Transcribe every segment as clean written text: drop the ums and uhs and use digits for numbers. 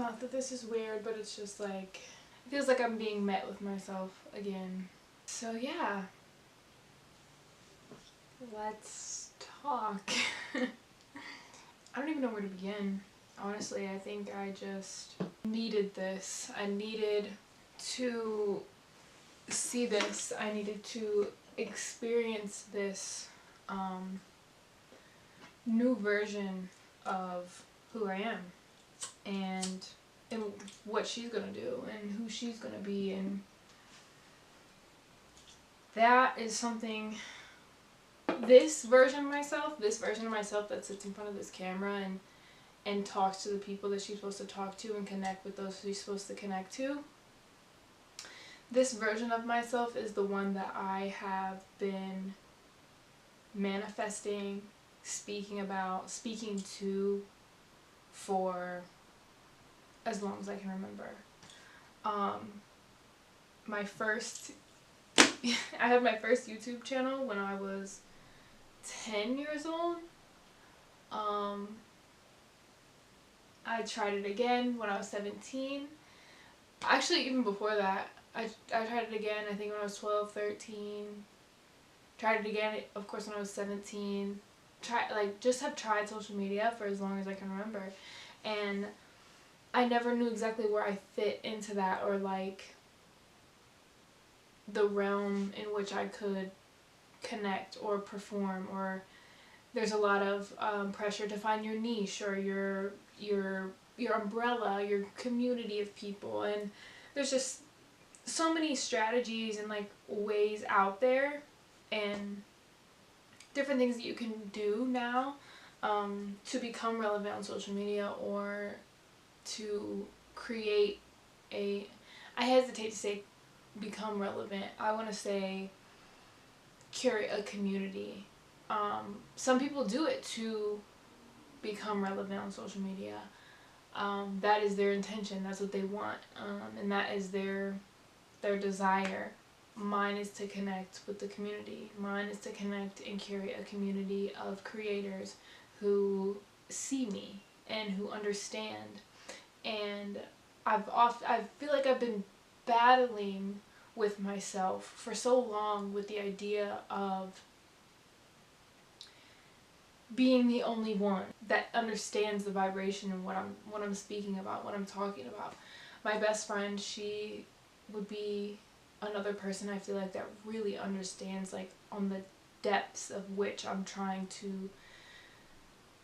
Not that this is weird, but it's just like, it feels like I'm being met with myself again. So yeah, let's talk. I don't even know where to begin. Honestly, I think I just needed this. I needed to see this. I needed to experience this new version of who I am, and what she's gonna do and who she's gonna be, and that is something. This version of myself that sits in front of this camera and talks to the people that she's supposed to talk to and connect with those she's supposed to connect to. This version of myself is the one that I have been manifesting, speaking to for as long as I can remember. My first I had my first YouTube channel when I was 10 years old. I tried it again when I was 17. Actually, even before that, I tried it again, I think when I was 12, 13. Tried it again, of course, when I was 17. Just have tried social media for as long as I can remember. And I never knew exactly where I fit into that, or like the realm in which I could connect or perform, or there's a lot of pressure to find your niche or your umbrella, your community of people, and there's just so many strategies and like ways out there and different things that you can do now to become relevant on social media, or to create I hesitate to say become relevant, I want to say curate a community. Some people do it to become relevant on social media. That is their intention, that's what they want, and that is their desire. Mine is to connect with the community. Mine is to connect and curate a community of creators who see me and who understand. And I feel like I've been battling with myself for so long with the idea of being the only one that understands the vibration and what I'm speaking about, what I'm talking about. My best friend, she would be another person I feel like that really understands, like, on the depths of which I'm trying to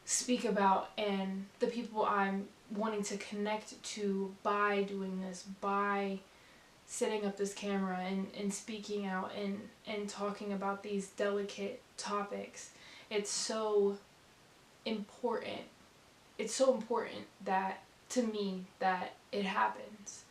speak about, and the people I'm wanting to connect to by doing this, by setting up this camera and speaking out and talking about these delicate topics. It's so important. It's so important that, to me, that it happens.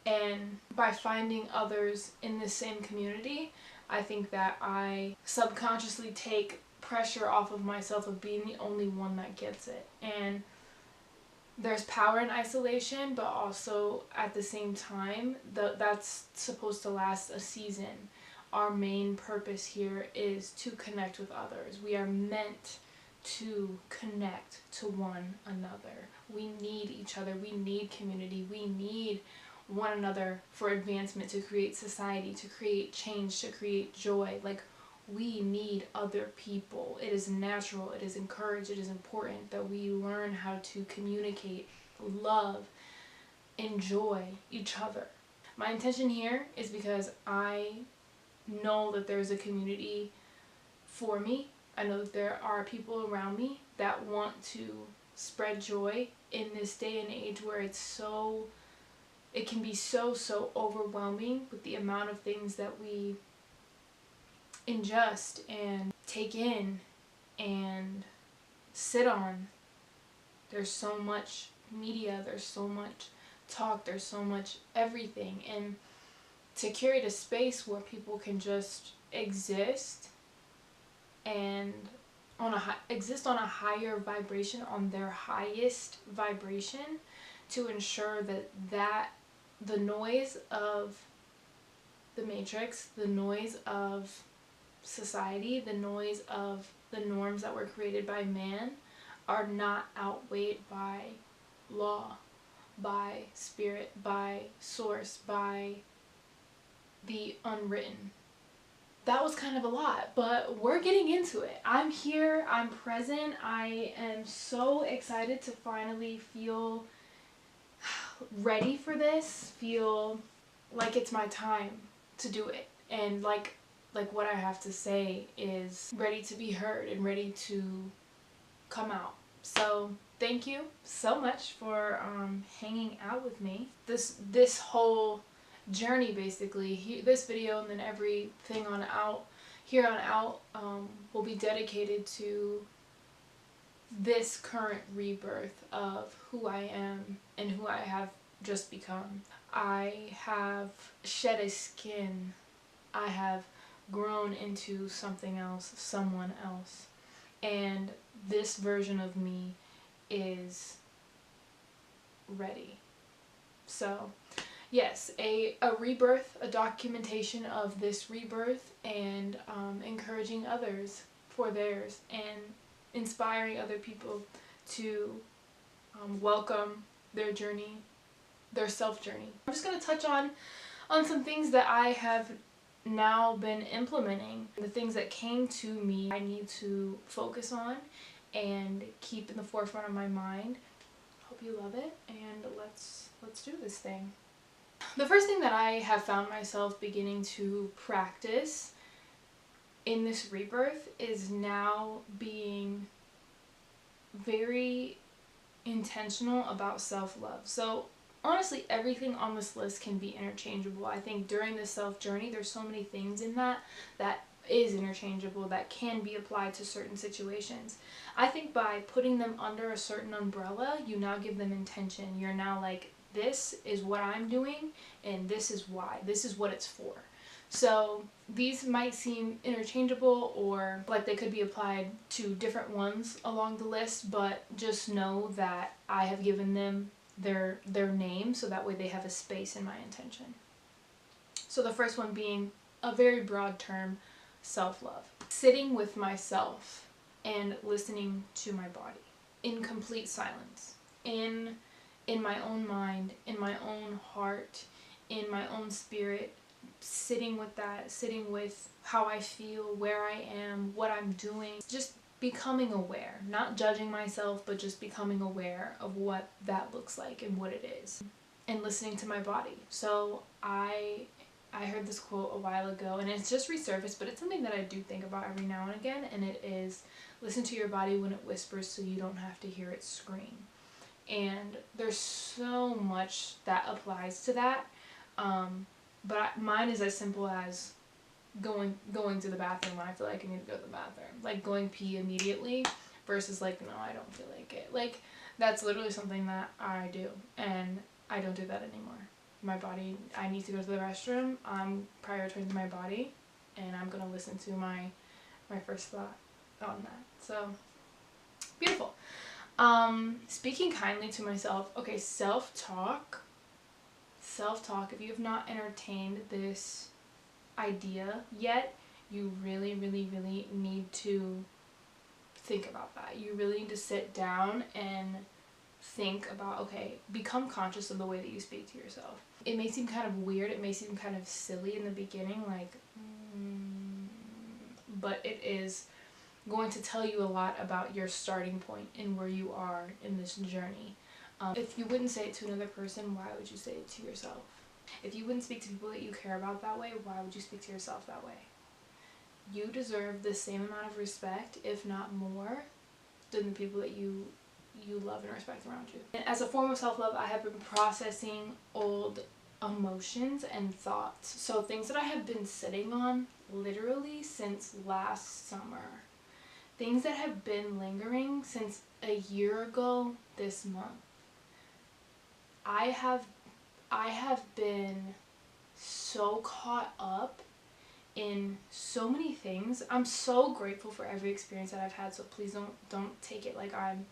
And by finding others in the same community, I think that I subconsciously take pressure off of myself of being the only one that gets it. And there's power in isolation, but also at the same time, that's supposed to last a season. Our main purpose here is to connect with others. We are meant to connect to one another. We need each other. We need community. We need one another for advancement, to create society, to create change, to create joy. Like, we need other people. It is natural, it is encouraged, it is important that we learn how to communicate, love, enjoy each other. My intention here is because I know that there's a community for me. I know that there are people around me that want to spread joy in this day and age where it can be so overwhelming with the amount of things that we ingest and take in and sit on. There's so much media, there's so much talk, there's so much everything, and to curate a space where people can just exist and exist on a higher vibration, on their highest vibration, to ensure that the noise of the matrix, the noise of society, the noise of the norms that were created by man are not outweighed by law, by spirit, by source, by the unwritten. That was kind of a lot, but we're getting into it. I'm here, I'm present, I am so excited to finally feel ready for this, feel like it's my time to do it, and like what I have to say is ready to be heard and ready to come out. So thank you so much for hanging out with me. This whole journey, basically, this video and then everything on out here on out will be dedicated to this current rebirth of who I am and who I have just become. I have shed a skin. I have grown into something else, someone else. And this version of me is ready. So yes, a rebirth, a documentation of this rebirth, and encouraging others for theirs, and inspiring other people to welcome their journey, their self-journey. I'm just going to touch on some things that I have now been implementing, the things that came to me I need to focus on and keep in the forefront of my mind. Hope you love it, and let's do this thing. The first thing that I have found myself beginning to practice in this rebirth is now being very intentional about self-love. So honestly, everything on this list can be interchangeable. I think during this self-journey, there's so many things in that is interchangeable, that can be applied to certain situations. I think by putting them under a certain umbrella, you now give them intention. You're now like, this is what I'm doing, and this is why. This is what it's for. So these might seem interchangeable, or like they could be applied to different ones along the list, but just know that I have given them their name, so that way they have a space in my intention. So the first one being a very broad term, self-love. Sitting with myself and listening to my body in complete silence, in my own mind, in my own heart, in my own spirit, sitting with that, sitting with how I feel, where I am, what I'm doing, just becoming aware, not judging myself, but just becoming aware of what that looks like and what it is, and listening to my body. So I heard this quote a while ago, and it's just resurfaced, but it's something that I do think about every now and again, and it is, listen to your body when it whispers so you don't have to hear it scream. And there's so much that applies to that, but mine is as simple as going to the bathroom when I feel like I need to go to the bathroom, like going pee immediately versus like, no, I don't feel like it. Like, that's literally something that I do, and I don't do that anymore. My body, I need to go to the restroom, I'm prioritizing my body, and I'm gonna listen to my first thought on that. So beautiful. Speaking kindly to myself. Okay, self-talk, if you have not entertained this idea yet, you really need to think about that. You really need to sit down and think about, okay, become conscious of the way that you speak to yourself. It may seem kind of weird, it may seem kind of silly in the beginning, like, but it is going to tell you a lot about your starting point and where you are in this journey. If you wouldn't say it to another person, why would you say it to yourself? If you wouldn't speak to people that you care about that way, why would you speak to yourself that way? You deserve the same amount of respect, if not more, than the people that you love and respect around you. And as a form of self-love, I have been processing old emotions and thoughts. So things that I have been sitting on literally since last summer. Things that have been lingering since a year ago this month. I have been so caught up in so many things. I'm so grateful for every experience that I've had, so please don't take it like I'm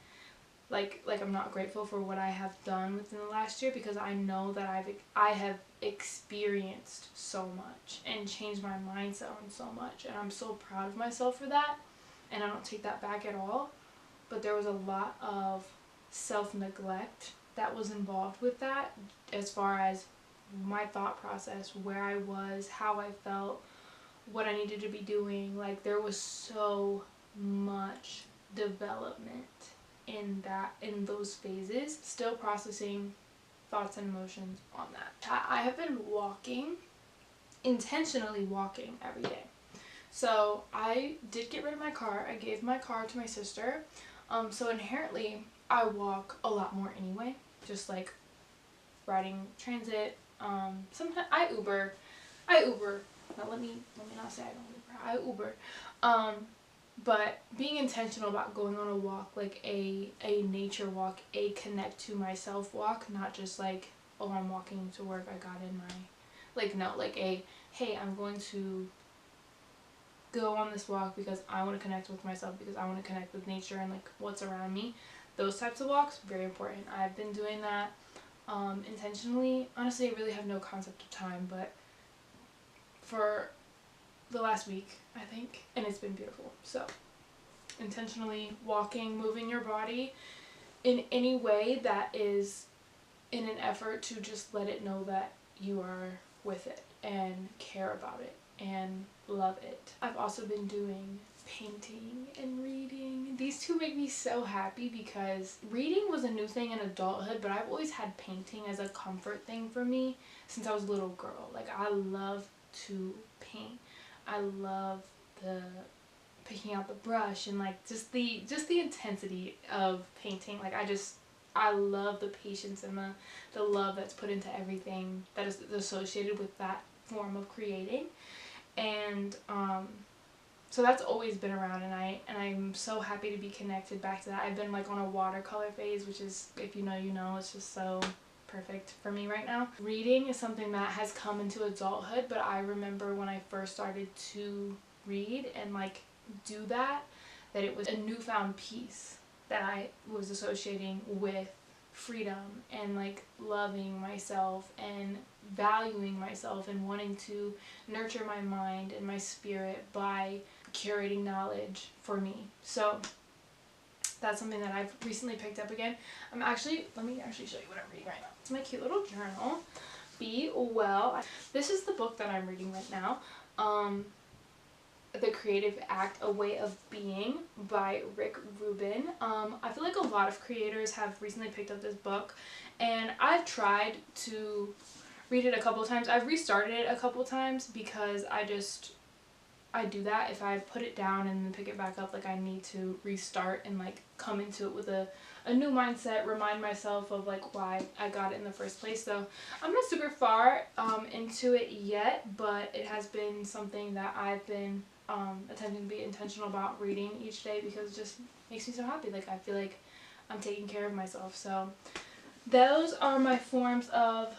I'm not grateful for what I have done within the last year, because I know that I have experienced so much and changed my mindset on so much, and I'm so proud of myself for that, and I don't take that back at all. But there was a lot of self-neglect that was involved with that, as far as my thought process, where I was, how I felt, what I needed to be doing. Like, there was so much development in those phases. Still processing thoughts and emotions on that. I have been intentionally walking every day. So I did get rid of my car. I gave my car to my sister. So inherently I walk a lot more anyway, just like riding transit. Sometimes I Uber. Now let me not say I don't Uber. I Uber. But being intentional about going on a walk, like a nature walk, a connect to myself walk, not just like, oh, I'm walking to work, I got in my, like, no, like a, hey, I'm going to go on this walk because I want to connect with myself, because I want to connect with nature and like what's around me. Those types of walks, very important. I've been doing that intentionally. Honestly, I really have no concept of time, but for the last week, I think, and it's been beautiful. So intentionally walking, moving your body in any way that is in an effort to just let it know that you are with it and care about it and love it. I've also been doing painting and reading. These two make me so happy because reading was a new thing in adulthood, but I've always had painting as a comfort thing for me since I was a little girl. Like, I love to paint. I love the picking out the brush and like just the intensity of painting. Like, I love the patience and the love that's put into everything that is associated with that form of creating. And so that's always been around, and I'm so happy to be connected back to that. I've been like on a watercolor phase, which is, if you know, you know, it's just so perfect for me right now. Reading is something that has come into adulthood, but I remember when I first started to read and like do that it was a newfound peace that I was associating with freedom and like loving myself and valuing myself and wanting to nurture my mind and my spirit by curating knowledge for me. So that's something that I've recently picked up again. Let me actually show you what I'm reading right now. It's my cute little journal. Be Well. This is the book that I'm reading right now. The Creative Act, A Way of Being by Rick Rubin. I feel like a lot of creators have recently picked up this book, and I've tried to read it a couple times. I've restarted it a couple times because I do that. If I put it down and then pick it back up, like, I need to restart and like come into it with a new mindset, remind myself of like why I got it in the first place. So I'm not super far into it yet, but it has been something that I've been attempting to be intentional about reading each day because it just makes me so happy. Like, I feel like I'm taking care of myself. So those are my forms of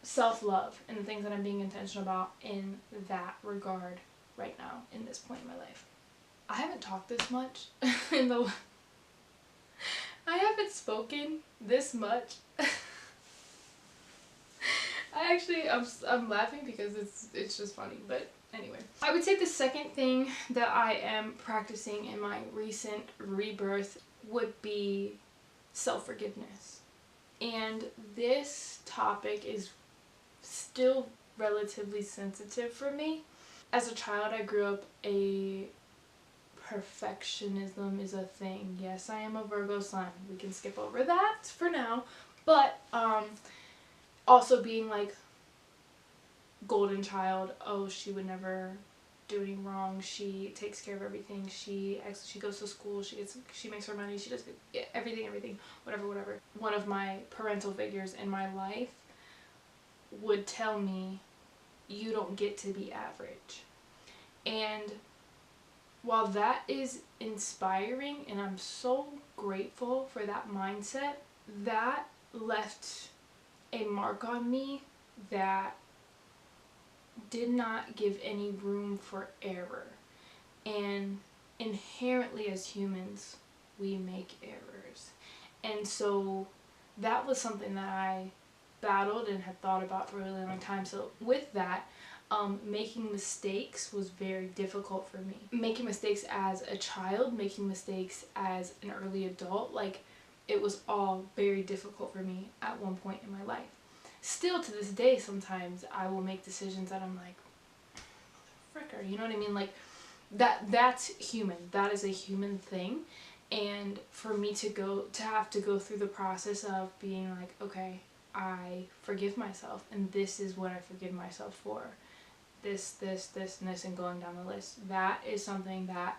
self-love and the things that I'm being intentional about in that regard right now in this point in my life. I haven't talked this much I haven't spoken this much. I'm laughing because it's just funny, but anyway. I would say the second thing that I am practicing in my recent rebirth would be self-forgiveness. And this topic is still relatively sensitive for me. As a child, I grew up perfectionism is a thing. Yes, I am a Virgo sun. We can skip over that for now. But also being like golden child. Oh, she would never do anything wrong. She takes care of everything. She goes to school. She makes her money. She does everything. Whatever. One of my parental figures in my life would tell me, you don't get to be average. And while that is inspiring and I'm so grateful for that mindset, that left a mark on me that did not give any room for error. And inherently as humans, we make errors. And so that was something that I battled and had thought about for a really long time. So with that, making mistakes was very difficult for me. Making mistakes as a child, making mistakes as an early adult, like, it was all very difficult for me at one point in my life. Still to this day, sometimes I will make decisions that I'm like, fricker, you know what I mean? Like, that's human. That is a human thing. And for me to have to go through the process of being like, okay, I forgive myself, and this is what I forgive myself for. This, and this, and going down the list. That is something that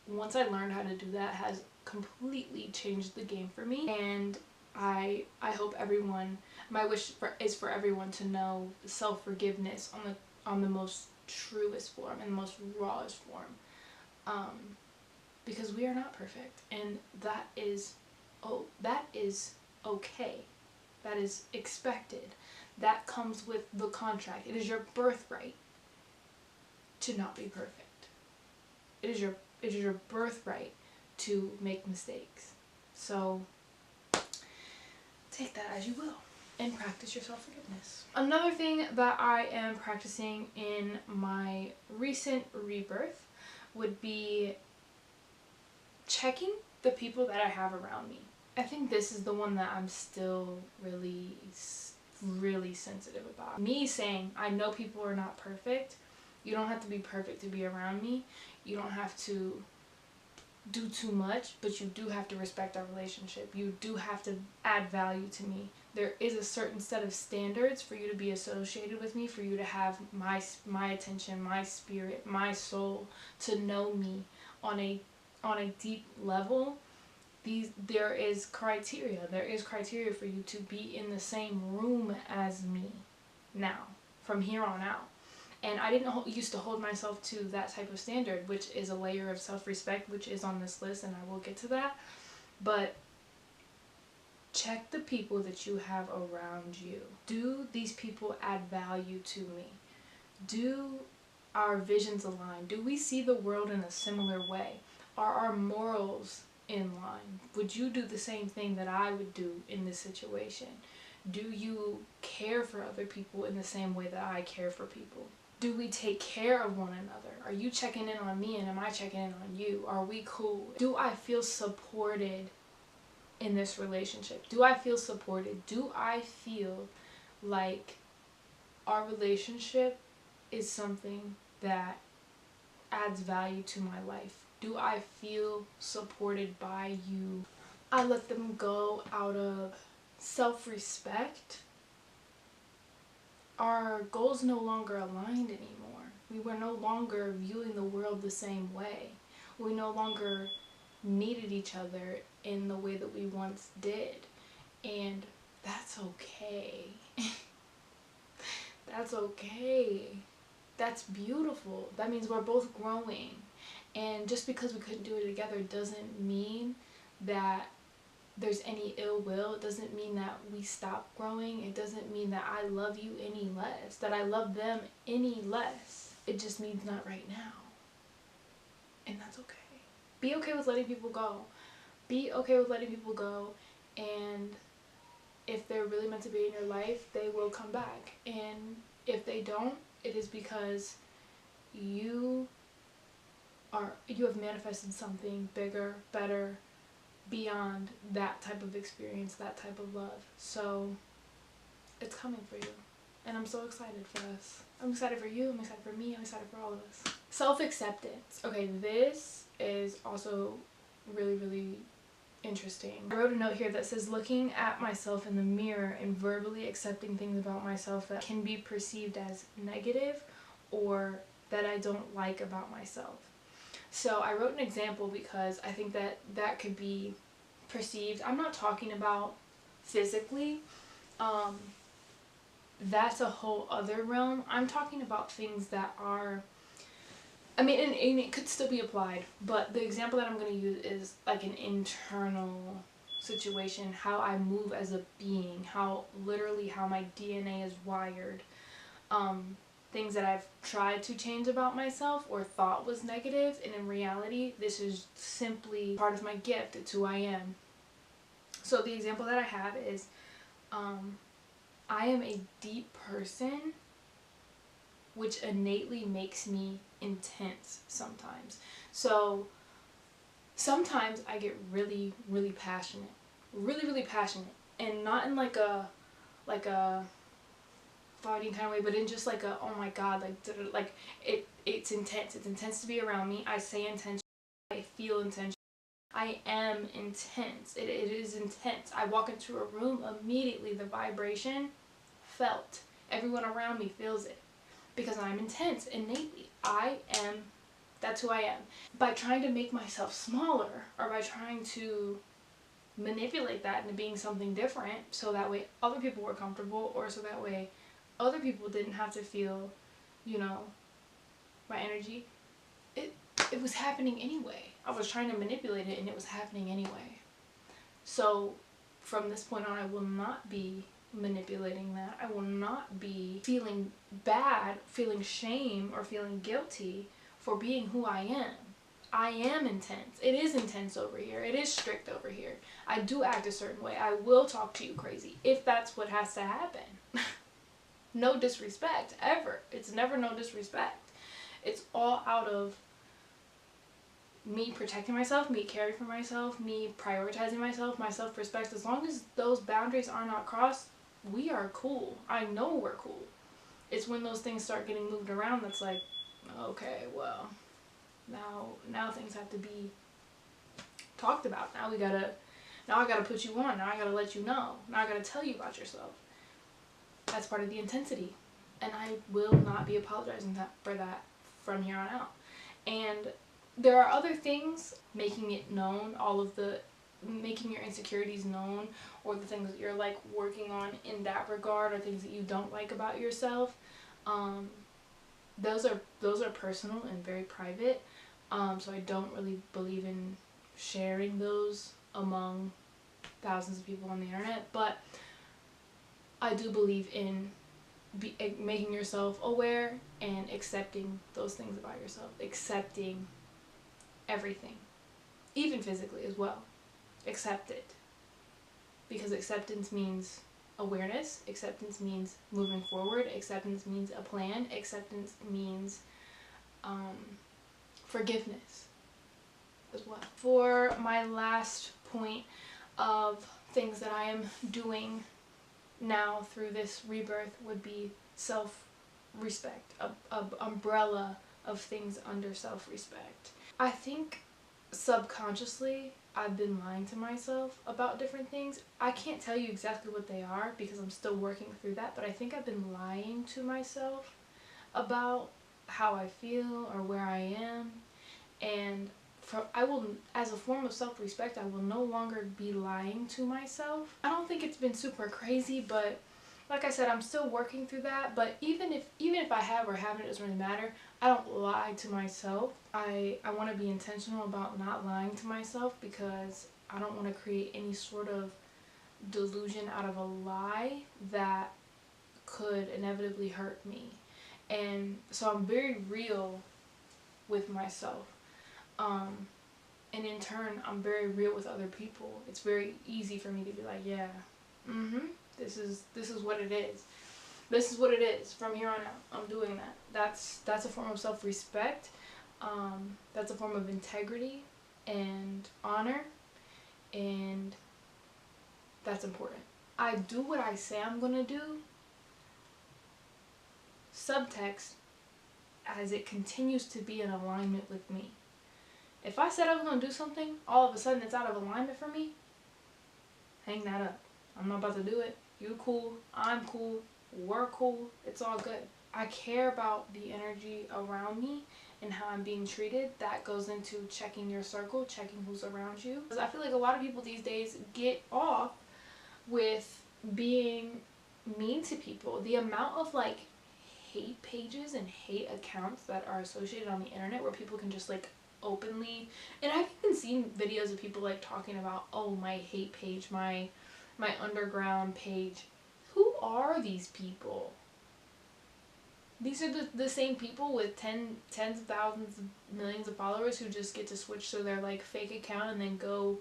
once I learned how to do that, has completely changed the game for me. And I hope everyone, my wish is for everyone to know self-forgiveness on the most truest form and the most rawest form. Because we are not perfect, and that is okay. That is expected. That comes with the contract. It is your birthright to not be perfect. It is your birthright to make mistakes. So take that as you will and practice your self-forgiveness. Another thing that I am practicing in my recent rebirth would be checking the people that I have around me. I think this is the one that I'm still really sensitive about. Me saying, I know people are not perfect. You don't have to be perfect to be around me. You don't have to do too much, but you do have to respect our relationship. You do have to add value to me. There is a certain set of standards for you to be associated with me, for you to have my attention, my spirit, my soul, to know me on a deep level. There is criteria for you to be in the same room as me now, from here on out. And I didn't used to hold myself to that type of standard, which is a layer of self-respect, which is on this list, and I will get to that. But check the people that you have around you. Do these people add value to me? Do our visions align? Do we see the world in a similar way? Are our morals in line? Would you do the same thing that I would do in this situation? Do you care for other people in the same way that I care for people? Do we take care of one another? Are you checking in on me and am I checking in on you? Are we cool? Do I feel supported in this relationship? Do I feel supported? Do I feel like our relationship is something that adds value to my life? Do I feel supported by you? I let them go out of self-respect. Our goals no longer aligned anymore. We were no longer viewing the world the same way. We no longer needed each other in the way that we once did. And that's okay. That's okay. That's beautiful. That means we're both growing. And just because we couldn't do it together doesn't mean that there's any ill will. It doesn't mean that we stop growing. It doesn't mean that I love you any less, that I love them any less. It just means not right now. And that's okay. Be okay with letting people go. Be okay with letting people go. And if they're really meant to be in your life, they will come back. And if they don't, it is because you have manifested something bigger, better, beyond that type of experience, that type of love. So it's coming for you. And I'm so excited for us. I'm excited for you, I'm excited for me, I'm excited for all of us. Self-acceptance. Okay, this is also really interesting. I wrote a note here that says, looking at myself in the mirror and verbally accepting things about myself that can be perceived as negative or that I don't like about myself. So I wrote an example because I think that that could be perceived. I'm not talking about physically. That's a whole other realm. I'm talking about things that are, I mean, and it could still be applied, but the example that I'm going to use is like an internal situation, how I move as a being, how my DNA is wired. Things that I've tried to change about myself or thought was negative, and in reality this is simply part of my gift. It's who I am. So the example that I have is I am a deep person, which innately makes me intense sometimes. So sometimes I get really, really passionate. Really, really passionate. And not in like a fighting kind of way, but in just like a, oh my god, like it's intense. It's intense to be around me. I say intense. I feel intense. I am intense. It is intense. I walk into a room, immediately the vibration felt. Everyone around me feels it because I'm intense innately. That's who I am. By trying to make myself smaller, or by trying to manipulate that into being something different so that way other people were comfortable, or so that way other people didn't have to feel, you know, my energy, it was happening anyway. I was trying to manipulate it and it was happening anyway. So from this point on, I will not be manipulating that. I will not be feeling bad, feeling shame, or feeling guilty for being who I am. I am intense. It is intense over here. It is strict over here. I do act a certain way. I will talk to you crazy if that's what has to happen. No disrespect, ever. It's never no disrespect. It's all out of me protecting myself, me caring for myself, me prioritizing myself, my self-respect. As long as those boundaries are not crossed, we are cool. I know we're cool. It's when those things start getting moved around that's like, okay, well, now things have to be talked about. Now I gotta put you on. Now I gotta let you know. Now I gotta tell you about yourself. That's part of the intensity. And I will not be apologizing for that from here on out. And there are other things, making it known, making your insecurities known, or the things that you're like working on in that regard, or things that you don't like about yourself. Those are personal and very private. So I don't really believe in sharing those among thousands of people on the internet, but I do believe in making yourself aware and accepting those things about yourself, accepting everything, even physically as well. Accept it, because acceptance means awareness, acceptance means moving forward, acceptance means a plan, acceptance means forgiveness as well. For my last point of things that I am doing now through this rebirth would be self-respect, a umbrella of things under self-respect. I think subconsciously I've been lying to myself about different things. I can't tell you exactly what they are because I'm still working through that, but I think I've been lying to myself about how I feel or where I am, and as a form of self-respect, I will no longer be lying to myself. I don't think it's been super crazy, but like I said, I'm still working through that. But even if I have or haven't, it doesn't really matter. I don't lie to myself. I want to be intentional about not lying to myself, because I don't want to create any sort of delusion out of a lie that could inevitably hurt me. And so I'm very real with myself. And in turn, I'm very real with other people. It's very easy for me to be like, yeah, this is what it is. This is what it is. From here on out, I'm doing that. That's a form of self-respect. That's a form of integrity and honor, and that's important. I do what I say I'm gonna do. Subtext, as it continues to be in alignment with me. If I said I was going to do something, all of a sudden it's out of alignment for me, hang that up. I'm not about to do it. You cool, I'm cool, we're cool, it's all good. I care about the energy around me and how I'm being treated. That goes into checking your circle, checking who's around you. Because I feel like a lot of people these days get off with being mean to people. The amount of like hate pages and hate accounts that are associated on the internet where people can just like openly, and I've even seen videos of people like talking about, oh, my hate page, my underground page. Who are these people? These are the same people with tens of thousands of millions of followers who just get to switch to their like fake account and then go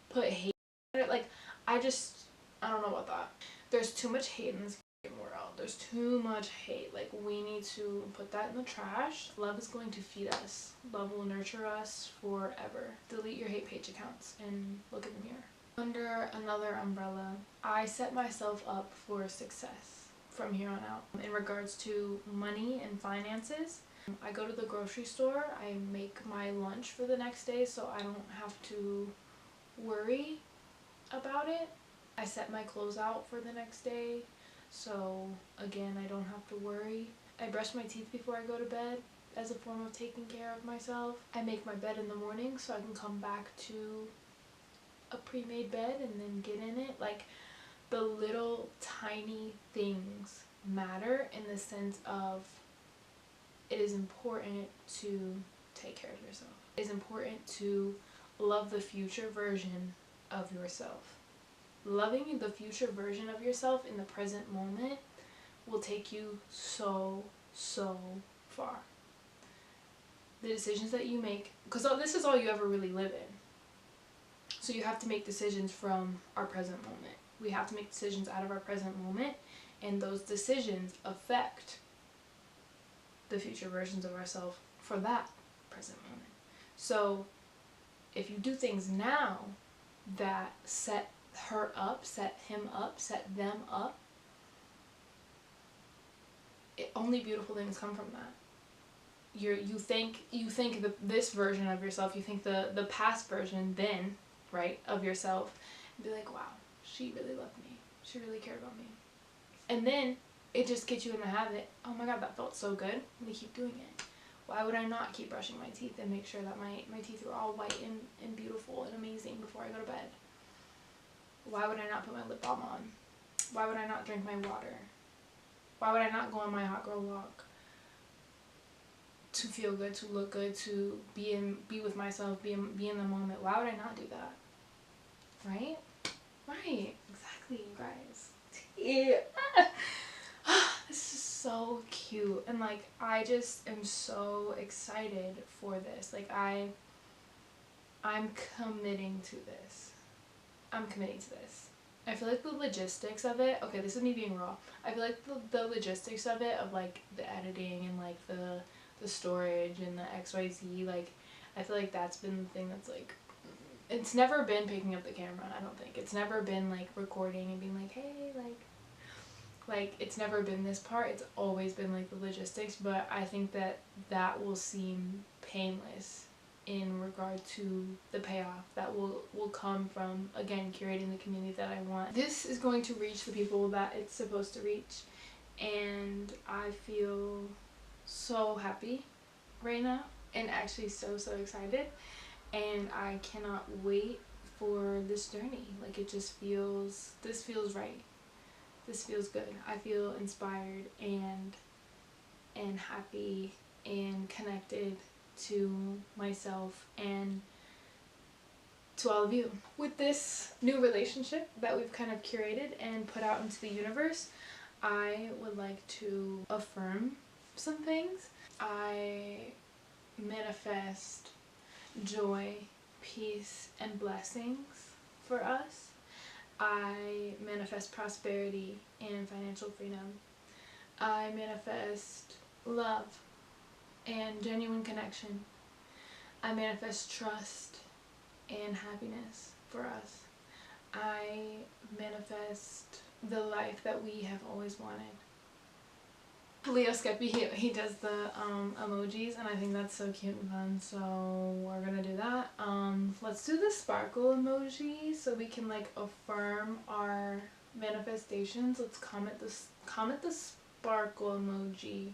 put hate in it. Like, I don't know about that. There's too much hate in this world. There's too much hate. Like, we need to put that in the trash. Love is going to feed us. Love will nurture us forever. Delete your hate page accounts and look in the mirror. Under another umbrella, I set myself up for success from here on out. In regards to money and finances, I go to the grocery store, I make my lunch for the next day so I don't have to worry about it. I set my clothes out for the next day, so again, I don't have to worry. I brush my teeth before I go to bed as a form of taking care of myself. I make my bed in the morning so I can come back to a pre-made bed and then get in it. Like, the little tiny things matter in the sense of it is important to take care of yourself. It is important to love the future version of yourself. Loving the future version of yourself in the present moment will take you so far. The decisions that you make, because this is all you ever really live in. So you have to make decisions from our present moment. We have to make decisions out of our present moment, and those decisions affect the future versions of ourselves for that present moment. So if you do things now that set her up, set him up, set them up, only beautiful things come from that. You think this version of yourself, you think the past version then, right, of yourself, and be like, wow, she really loved me. She really cared about me. And then it just gets you in the habit, oh my god, that felt so good, let me keep doing it. Why would I not keep brushing my teeth and make sure that my teeth are all white and beautiful and amazing before I go to bed? Why would I not put my lip balm on? Why would I not drink my water? Why would I not go on my hot girl walk? To feel good, to look good, to be with myself, be in the moment. Why would I not do that? Right? Right. Exactly, you guys. Yeah. This is so cute. And like, I just am so excited for this. Like, I'm committing to this. I'm committing to this. I feel like the logistics of it, okay, this is me being raw. I feel like the logistics of it, of like the editing and like the storage and the XYZ, like, I feel like that's been the thing that's like, it's never been picking up the camera, I don't think. It's never been like recording and being like, hey, like it's never been this part. It's always been like the logistics, but I think that will seem painless in regard to the payoff that will come from, again, curating the community that I want. This is going to reach the people that it's supposed to reach, and I feel so happy right now and actually so excited, and I cannot wait for this journey. Like, it just feels, this feels right. This feels good. I feel inspired and happy and connected to myself and to all of you. With this new relationship that we've kind of curated and put out into the universe, I would like to affirm some things. I manifest joy, peace, and blessings for us. I manifest prosperity and financial freedom. I manifest love and genuine connection. I manifest trust and happiness for us. I manifest the life that we have always wanted. Leo Skeppy, he does the emojis, and I think that's so cute and fun, so we're gonna do that. Let's do the sparkle emoji so we can like affirm our manifestations. Let's comment the sparkle emoji,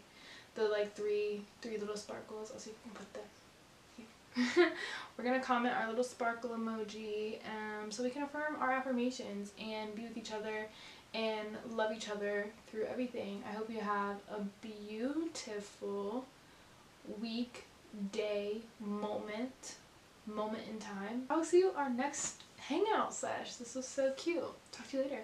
the like three little sparkles. I'll see if I can put them here. We're gonna comment our little sparkle emoji so we can affirm our affirmations and be with each other and love each other through everything. I hope you have a beautiful week, day, moment in time. I'll see you our next hangout sesh. This was so cute. Talk to you later.